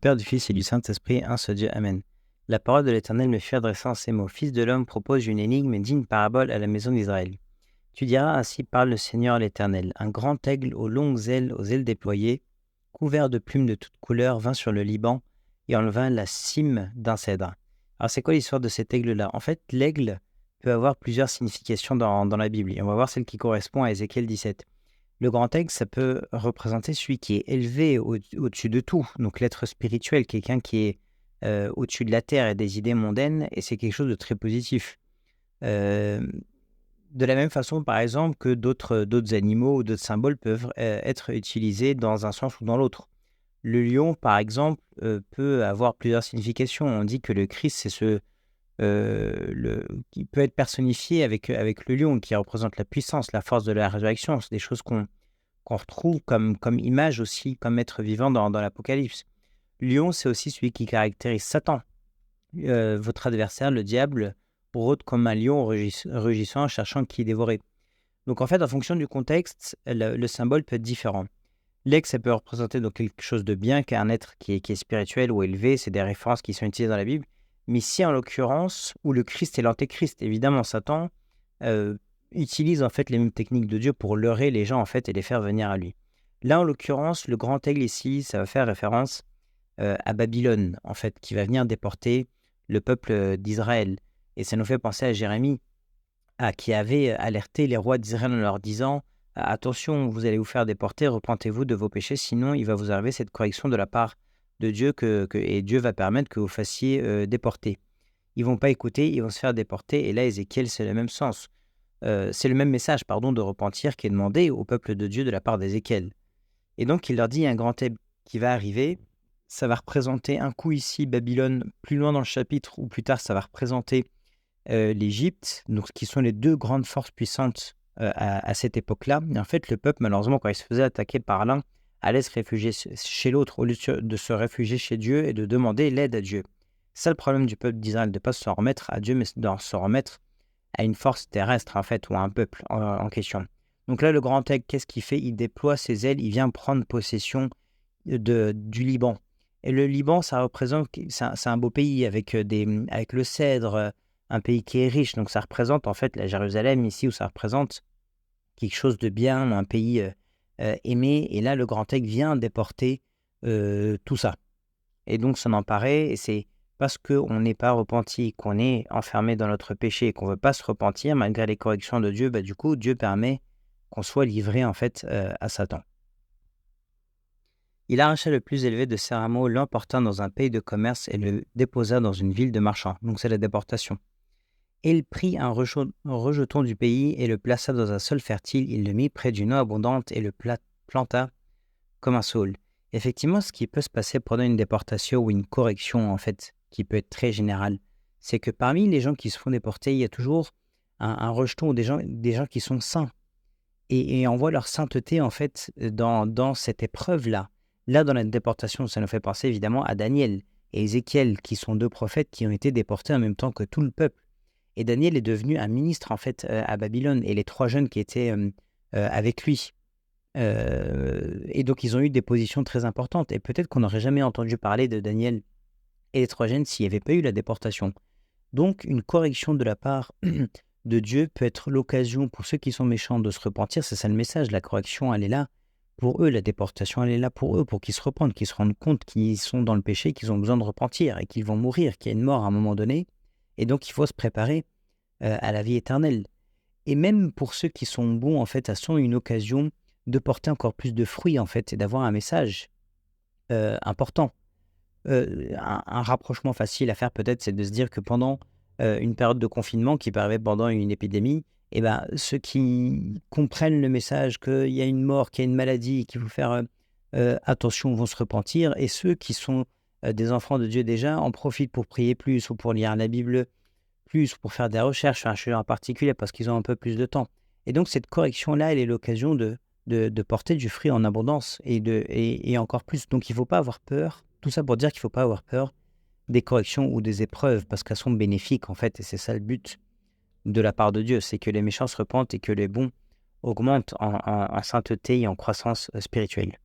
Père, du Fils et du Saint-Esprit, un seul Dieu. Amen. La parole de l'Éternel me fut adressée en ces mots. Fils de l'homme, propose une énigme et dit une parabole à la maison d'Israël. Tu diras, ainsi parle le Seigneur l'Éternel. Un grand aigle aux ailes déployées, couvert de plumes de toutes couleurs, vint sur le Liban et enleva la cime d'un cèdre. Alors c'est quoi l'histoire de cet aigle-là? En fait, l'aigle peut avoir plusieurs significations dans la Bible. Et on va voir celle qui correspond à Ézéchiel 17. Le grand aigle, ça peut représenter celui qui est élevé au-dessus de tout, donc l'être spirituel, quelqu'un qui est au-dessus de la terre et des idées mondaines, et c'est quelque chose de très positif. Euh, de la même façon, par exemple, que d'autres animaux ou d'autres symboles peuvent être utilisés dans un sens ou dans l'autre. Le lion, par exemple, peut avoir plusieurs significations. On dit que le Christ, c'est qui peut être personnifié avec le lion, qui représente la puissance, la force de la résurrection. C'est des choses qu'on retrouve comme image aussi, comme être vivant dans l'Apocalypse. Lion, c'est aussi celui qui caractérise Satan. Votre adversaire, le diable, rôde comme un lion rugissant, cherchant qui dévorer. Donc en fait, en fonction du contexte, le symbole peut être différent. L'aigle, ça peut représenter donc quelque chose de bien, qu'un être qui est spirituel ou élevé, c'est des références qui sont utilisées dans la Bible. Mais ici, en l'occurrence, où le Christ est l'antéchrist, évidemment, Satan utilise en fait les mêmes techniques de Dieu pour leurrer les gens en fait et les faire venir à lui. Là, en l'occurrence, le grand aigle ici, ça va faire référence à Babylone, en fait, qui va venir déporter le peuple d'Israël. Et ça nous fait penser à Jérémie, qui avait alerté les rois d'Israël en leur disant « Attention, vous allez vous faire déporter, repentez-vous de vos péchés, sinon il va vous arriver cette correction de la part de Dieu et Dieu va permettre que vous fassiez déporter. » Ils vont pas écouter, ils vont se faire déporter. Et là, Ézéchiel, c'est le même sens. C'est le même message, de repentir qui est demandé au peuple de Dieu de la part d'Ézéchiel. Et donc, il leur dit, il y a un grand aigle qui va arriver. Ça va représenter un coup ici Babylone, plus loin dans le chapitre, ou plus tard, ça va représenter l'Égypte, donc qui sont les deux grandes forces puissantes à cette époque-là. Et en fait, le peuple, malheureusement, quand il se faisait attaquer par l'un, allait se réfugier chez l'autre, au lieu de se réfugier chez Dieu et de demander l'aide à Dieu. C'est ça le problème du peuple d'Israël, de ne pas se remettre à Dieu, mais de se remettre à une force terrestre, en fait, ou à un peuple en question. Donc là, le grand aigle, qu'est-ce qu'il fait? Il déploie ses ailes, il vient prendre possession du Liban. Et le Liban, ça représente, c'est un beau pays avec le cèdre, un pays qui est riche. Donc ça représente en fait la Jérusalem ici, où ça représente quelque chose de bien, un pays aimé. Et là, le grand aigle vient déporter tout ça. Et donc s'en emparer, et c'est parce qu'on n'est pas repenti, qu'on est enfermé dans notre péché et qu'on ne veut pas se repentir, malgré les corrections de Dieu, du coup, Dieu permet qu'on soit livré en fait à Satan. Il arracha le plus élevé de ses rameaux, l'emporta dans un pays de commerce et le déposa dans une ville de marchands. Donc c'est la déportation. Et il prit un rejeton du pays et le plaça dans un sol fertile. Il le mit près d'une eau abondante et le planta comme un saule. Effectivement, ce qui peut se passer pendant une déportation ou une correction, en fait, qui peut être très générale, c'est que parmi les gens qui se font déporter, il y a toujours un rejeton ou des gens qui sont saints. Et on voit leur sainteté, en fait, dans cette épreuve-là. Là, dans la déportation, ça nous fait penser évidemment à Daniel et Ézéchiel, qui sont deux prophètes qui ont été déportés en même temps que tout le peuple. Et Daniel est devenu un ministre, en fait, à Babylone, et les trois jeunes qui étaient avec lui. Et donc, ils ont eu des positions très importantes. Et peut-être qu'on n'aurait jamais entendu parler de Daniel et les trois jeunes s'il n'y avait pas eu la déportation. Donc, une correction de la part de Dieu peut être l'occasion pour ceux qui sont méchants de se repentir. C'est ça le message. La correction, elle est là pour eux. La déportation, elle est là pour eux, pour qu'ils se repentent, qu'ils se rendent compte qu'ils sont dans le péché, qu'ils ont besoin de repentir et qu'ils vont mourir, qu'il y a une mort à un moment donné. Et donc, il faut se préparer à la vie éternelle. Et même pour ceux qui sont bons, en fait, ça sont une occasion de porter encore plus de fruits, en fait, et d'avoir un message important. Un rapprochement facile à faire, peut-être, c'est de se dire que pendant une période de confinement qui peut arriver pendant une épidémie, ceux qui comprennent le message qu'il y a une mort, qu'il y a une maladie, qu'il faut faire attention, vont se repentir. Et ceux qui sont des enfants de Dieu déjà en profitent pour prier plus ou pour lire la Bible plus ou pour faire des recherches sur un sujet en particulier parce qu'ils ont un peu plus de temps. Et donc, cette correction-là, elle est l'occasion de porter du fruit en abondance et encore plus. Donc, il ne faut pas avoir peur. Tout ça pour dire qu'il ne faut pas avoir peur des corrections ou des épreuves parce qu'elles sont bénéfiques, en fait. Et c'est ça le but de la part de Dieu. C'est que les méchants se repentent et que les bons augmentent en sainteté et en croissance spirituelle.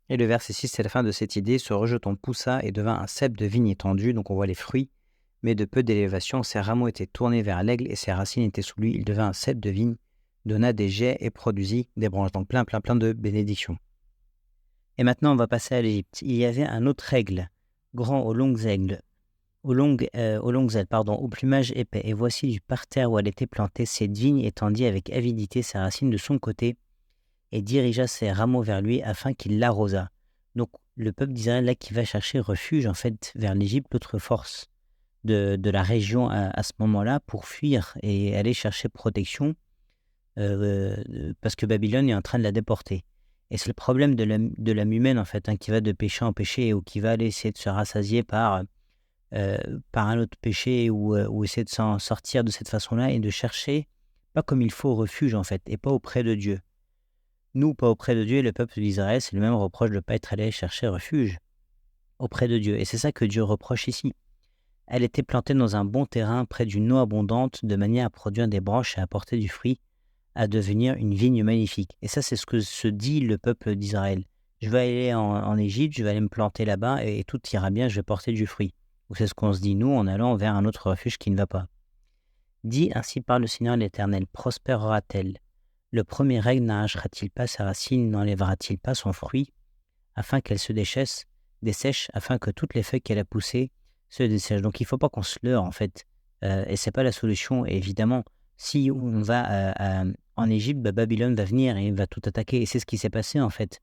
Et le verset 6, c'est la fin de cette idée. Ce rejeton poussa et devint un cep de vigne étendu. Donc on voit les fruits, mais de peu d'élévation. Ses rameaux étaient tournés vers l'aigle et ses racines étaient sous lui. Il devint un cep de vigne, donna des jets et produisit des branches. Donc plein de bénédictions. Et maintenant, on va passer à l'Égypte. Il y avait un autre aigle, grand aux longues ailes, au plumage épais. Et voici du parterre où elle était plantée, cette vigne étendit avec avidité ses racines de son côté et dirigea ses rameaux vers lui afin qu'il l'arrosât. Donc le peuple d'Israël là qui va chercher refuge en fait vers l'Égypte, l'autre force de la région à ce moment-là pour fuir et aller chercher protection parce que Babylone est en train de la déporter. Et c'est le problème de l'âme humaine en fait, qui va de péché en péché ou qui va aller essayer de se rassasier par un autre péché ou essayer de s'en sortir de cette façon-là et de chercher, pas comme il faut, refuge en fait, et pas auprès de Dieu. Nous, pas auprès de Dieu, et le peuple d'Israël, c'est le même reproche de ne pas être allé chercher refuge auprès de Dieu. Et c'est ça que Dieu reproche ici. Elle était plantée dans un bon terrain, près d'une eau abondante, de manière à produire des branches et à apporter du fruit, à devenir une vigne magnifique. Et ça, c'est ce que se dit le peuple d'Israël. Je vais aller en Égypte, je vais aller me planter là-bas, et tout ira bien, je vais porter du fruit. Ou c'est ce qu'on se dit, nous, en allant vers un autre refuge qui ne va pas. Dit ainsi par le Seigneur l'Éternel, prospérera-t-elle? Le premier règne n'arrachera-t-il pas sa racine, n'enlèvera-t-il pas son fruit, afin qu'elle se dessèche, afin que toutes les feuilles qu'elle a poussées se dessèchent. Donc il ne faut pas qu'on se leurre en fait, et c'est pas la solution. Et évidemment, si on va en Égypte, Babylone va venir et va tout attaquer. Et c'est ce qui s'est passé en fait.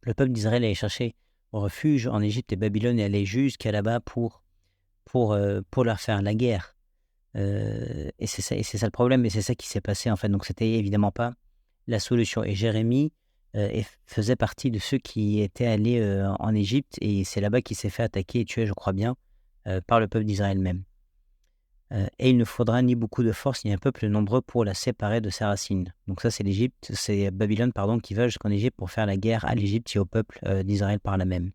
Le peuple d'Israël allait chercher refuge en Égypte et Babylone allait jusqu'à là-bas pour leur faire la guerre. Et c'est ça le problème, et c'est ça qui s'est passé en fait. Donc c'était évidemment pas la solution. Et Jérémie faisait partie de ceux qui étaient allés en Égypte, et c'est là-bas qu'il s'est fait attaquer et tuer, je crois bien, par le peuple d'Israël même. Et il ne faudra ni beaucoup de force ni un peuple nombreux pour la séparer de ses racines. Donc ça, c'est l'Égypte, c'est Babylone qui va jusqu'en Égypte pour faire la guerre à l'Égypte et au peuple d'Israël par là même.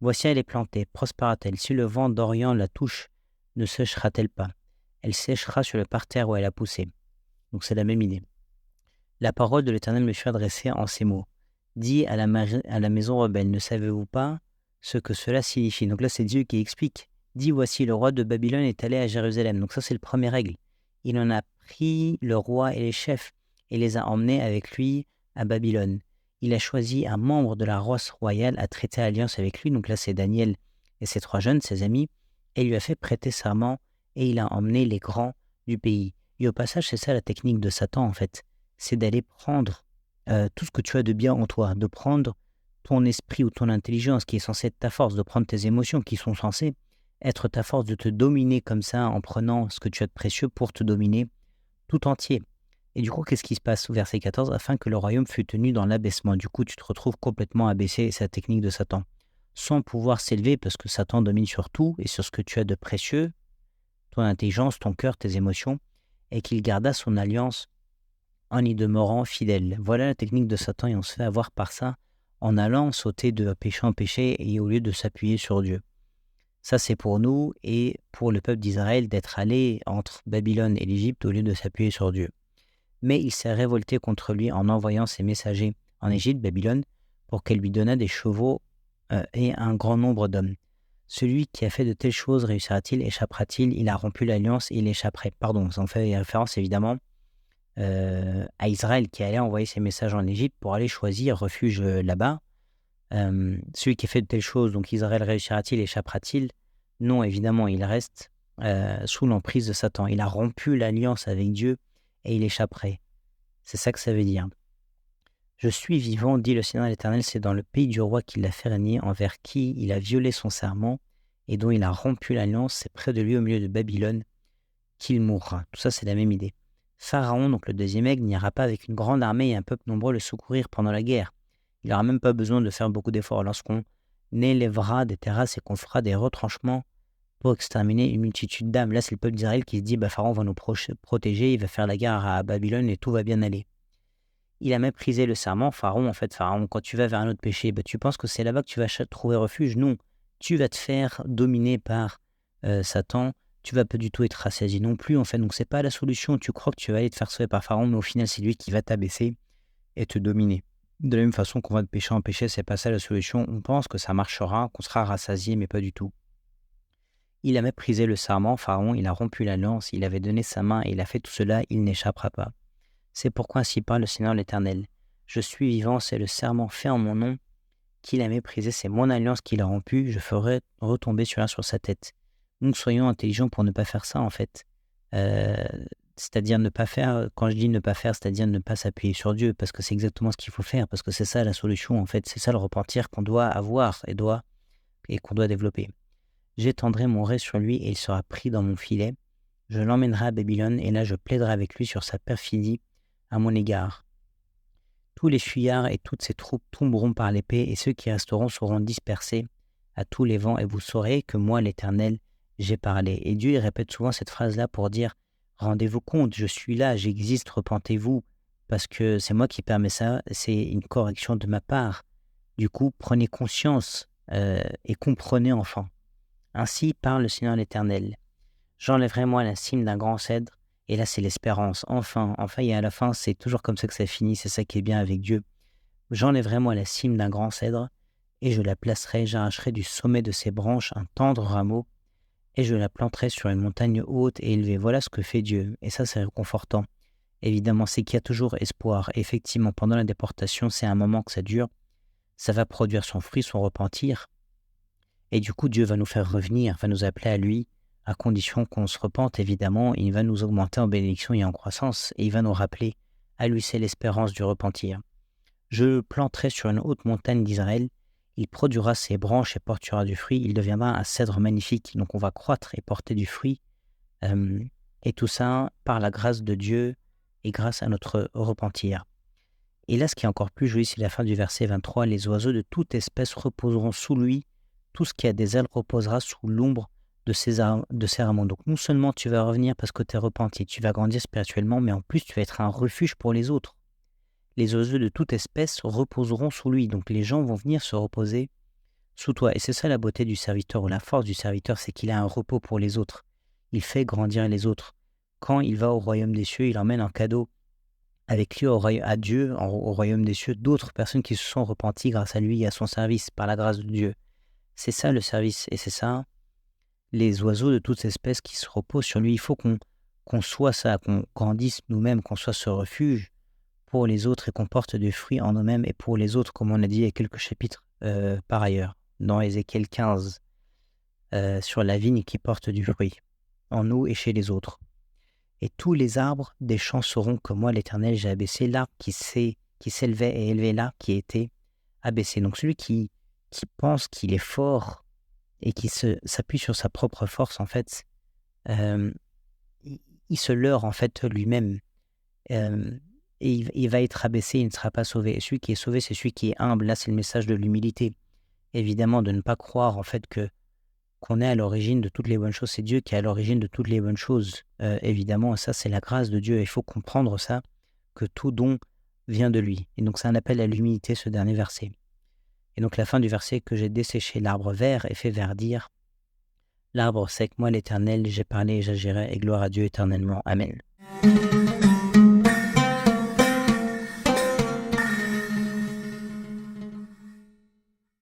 Voici, elle est plantée, prospérera-t-elle? Si le vent d'Orient la touche, ne séchera-t-elle pas? Elle séchera sur le parterre où elle a poussé. Donc c'est la même idée. La parole de l'Éternel me fut adressée en ces mots. Dis à la maison rebelle, ne savez-vous pas ce que cela signifie? Donc là, c'est Dieu qui explique. Dis, voici, le roi de Babylone est allé à Jérusalem. Donc ça, c'est le premier règle. Il en a pris le roi et les chefs et les a emmenés avec lui à Babylone. Il a choisi un membre de la race royale à traiter alliance avec lui. Donc là, c'est Daniel et ses 3 jeunes, ses amis. Et il lui a fait prêter serment et il a emmené les grands du pays. Et au passage, c'est ça la technique de Satan, en fait. C'est d'aller prendre tout ce que tu as de bien en toi, de prendre ton esprit ou ton intelligence qui est censé être ta force, de prendre tes émotions qui sont censées être ta force, de te dominer comme ça en prenant ce que tu as de précieux pour te dominer tout entier. Et du coup, qu'est-ce qui se passe au verset 14? Afin que le royaume fût tenu dans l'abaissement. Du coup, tu te retrouves complètement abaissé, c'est la technique de Satan. Sans pouvoir s'élever parce que Satan domine sur tout et sur ce que tu as de précieux, ton intelligence, ton cœur, tes émotions, et qu'il garda son alliance en y demeurant fidèle. Voilà la technique de Satan et on se fait avoir par ça en allant sauter de péché en péché et au lieu de s'appuyer sur Dieu. Ça, c'est pour nous et pour le peuple d'Israël d'être allé entre Babylone et l'Égypte au lieu de s'appuyer sur Dieu. Mais il s'est révolté contre lui en envoyant ses messagers en Égypte, Babylone, pour qu'elle lui donnât des chevaux et un grand nombre d'hommes. Celui qui a fait de telles choses réussira-t-il, échappera-t-il? Il a rompu l'alliance et il échapperait. Pardon, ça en fait référence évidemment à Israël qui allait envoyer ses messages en Égypte pour aller choisir refuge là-bas. Celui qui a fait de telles choses, donc Israël réussira-t-il, échappera-t-il? Non, évidemment, il reste sous l'emprise de Satan. Il a rompu l'alliance avec Dieu et il échapperait. C'est ça que ça veut dire. Je suis vivant, dit le Seigneur l'Éternel, c'est dans le pays du roi qu'il l'a fait régner, envers qui il a violé son serment et dont il a rompu l'alliance, c'est près de lui au milieu de Babylone qu'il mourra. Tout ça, c'est la même idée. Pharaon, donc le deuxième aigle, n'ira pas avec une grande armée et un peuple nombreux le secourir pendant la guerre. Il n'aura même pas besoin de faire beaucoup d'efforts lorsqu'on élèvera des terrasses et qu'on fera des retranchements pour exterminer une multitude d'âmes. Là, c'est le peuple d'Israël qui se dit Pharaon va nous protéger, il va faire la guerre à Babylone et tout va bien aller. Il a méprisé le serment. Pharaon, quand tu vas vers un autre péché, tu penses que c'est là-bas que tu vas trouver refuge? Non, tu vas te faire dominer par Satan. Tu vas pas du tout être rassasié non plus, en fait. Donc, c'est pas la solution. Tu crois que tu vas aller te faire sauver par Pharaon, mais au final, c'est lui qui va t'abaisser et te dominer. De la même façon qu'on va de péché en péché, c'est pas ça la solution. On pense que ça marchera, qu'on sera rassasié, mais pas du tout. Il a méprisé le serment, Pharaon, il a rompu l'alliance, il avait donné sa main et il a fait tout cela, il n'échappera pas. C'est pourquoi ainsi parle le Seigneur l'Éternel. Je suis vivant, c'est le serment fait en mon nom qu'il a méprisé, c'est mon alliance qu'il a rompue, je ferai retomber celui-là sur sa tête. Donc soyons intelligents pour ne pas faire ça en fait. Euh, C'est-à-dire ne pas faire, quand je dis ne pas faire, c'est-à-dire ne pas s'appuyer sur Dieu, parce que c'est exactement ce qu'il faut faire, parce que c'est ça la solution en fait, c'est ça le repentir qu'on doit avoir et qu'on doit développer. J'étendrai mon ray sur lui et il sera pris dans mon filet. Je l'emmènerai à Babylone et là je plaiderai avec lui sur sa perfidie à mon égard. Tous les fuyards et toutes ses troupes tomberont par l'épée et ceux qui resteront seront dispersés à tous les vents et vous saurez que moi l'Éternel j'ai parlé. Et Dieu il répète souvent cette phrase-là pour dire rendez-vous compte, je suis là, j'existe, repentez-vous parce que c'est moi qui permets ça, c'est une correction de ma part. Du coup, prenez conscience et comprenez enfin. Ainsi parle le Seigneur l'Éternel. J'enlèverai moi la cime d'un grand cèdre, et là c'est l'espérance. Enfin, et à la fin, c'est toujours comme ça que ça finit, c'est ça qui est bien avec Dieu. J'enlèverai moi la cime d'un grand cèdre, et je la placerai, j'arracherai du sommet de ses branches un tendre rameau, et je la planterai sur une montagne haute et élevée. Voilà ce que fait Dieu, et ça c'est réconfortant. Évidemment, c'est qu'il y a toujours espoir. Et effectivement, pendant la déportation, c'est un moment que ça dure, ça va produire son fruit, son repentir, et du coup, Dieu va nous faire revenir, va nous appeler à lui, à condition qu'on se repente, évidemment. Il va nous augmenter en bénédiction et en croissance, et il va nous rappeler, à lui c'est l'espérance du repentir. Je le planterai sur une haute montagne d'Israël, il produira ses branches et portera du fruit, il deviendra un cèdre magnifique, donc on va croître et porter du fruit, et tout ça par la grâce de Dieu et grâce à notre repentir. Et là, ce qui est encore plus joli, c'est la fin du verset 23, les oiseaux de toute espèce reposeront sous lui, tout ce qui a des ailes reposera sous l'ombre de ses rameaux. Donc non seulement tu vas revenir parce que tu es repenti, tu vas grandir spirituellement, mais en plus tu vas être un refuge pour les autres. Les oiseaux de toute espèce reposeront sous lui. Donc les gens vont venir se reposer sous toi. Et c'est ça la beauté du serviteur ou la force du serviteur, c'est qu'il a un repos pour les autres. Il fait grandir les autres. Quand il va au royaume des cieux, il emmène un cadeau avec lui à Dieu, au royaume des cieux, d'autres personnes qui se sont repenties grâce à lui et à son service, par la grâce de Dieu. C'est ça le service, et c'est ça, les oiseaux de toutes espèces qui se reposent sur lui. Il faut qu'on soit ça, qu'on grandisse nous-mêmes, qu'on soit ce refuge pour les autres et qu'on porte du fruit en nous-mêmes et pour les autres, comme on a dit il y a quelques chapitres par ailleurs, dans Ézéchiel 15, sur la vigne qui porte du fruit, en nous et chez les autres. Et tous les arbres des champs sauront que moi, l'Éternel, j'ai abaissé l'arbre qui s'élevait et élevé l'arbre qui était abaissé. Donc celui qui pense qu'il est fort et qui s'appuie sur sa propre force, en fait, il se leurre en fait lui-même. Et il va être abaissé, il ne sera pas sauvé. Et celui qui est sauvé, c'est celui qui est humble. Là, c'est le message de l'humilité. Évidemment, de ne pas croire en fait qu'on est à l'origine de toutes les bonnes choses. C'est Dieu qui est à l'origine de toutes les bonnes choses. Évidemment, ça, c'est la grâce de Dieu. Il faut comprendre ça, que tout don vient de lui. Et donc, c'est un appel à l'humilité, ce dernier verset. Et donc, la fin du verset, que j'ai desséché l'arbre vert et fait verdir l'arbre sec. Moi, l'Éternel, j'ai parlé et j'agirai, et gloire à Dieu éternellement. Amen.